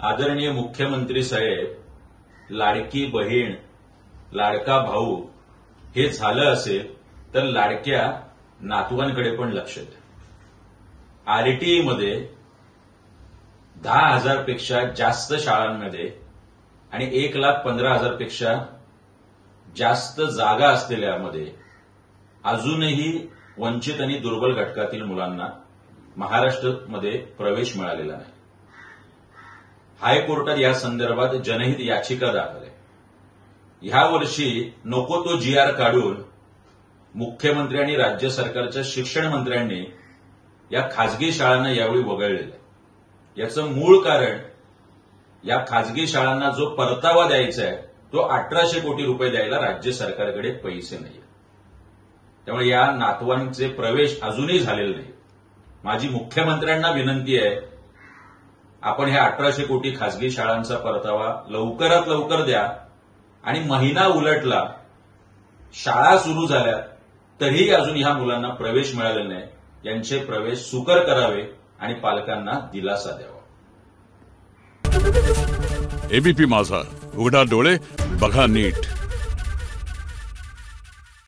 आदरणीय मुख्यमंत्री साहेब, लाडकी बहीण, लाडका भाऊ हे झालं असेल तर लाडक्या नातवांकडे पण लक्ष द्या. आरटीईमध्ये 10,000 पेक्षा जास्त शाळांमध्ये आणि 1,15,000 पेक्षा जास्त जागा असलेल्यामध्ये अजूनही वंचित आणि दुर्बल घटकातील मुलांना महाराष्ट्रामध्ये प्रवेश मिळालेला नाही. हायकोर्टात या संदर्भात जनहित याचिका दाखल आहे. ह्या वर्षी नको तो GR काढून मुख्यमंत्री आणि राज्य सरकारच्या शिक्षण मंत्र्यांनी या खासगी शाळांना यावेळी वगळलेलं आहे. याचं मूळ कारण या खासगी शाळांना जो परतावा द्यायचा आहे तो 1,800 कोटी रुपये द्यायला राज्य सरकारकडे पैसे नाही. त्यामुळे या नातवांचे प्रवेश अजूनही झालेले नाही. माझी मुख्यमंत्र्यांना विनंती आहे, आपण ह्या 1,800 कोटी खासगी शाळांचा परतावा लवकरात लवकर द्या आणि महिना उलटला, शाळा सुरू झाल्या तरीही अजून ह्या मुलांना प्रवेश मिळालेला नाही. यांचे प्रवेश सुकर करावे आणि पालकांना दिलासा द्यावा. एबीपी माझा, उघडा डोळे बघा नीट.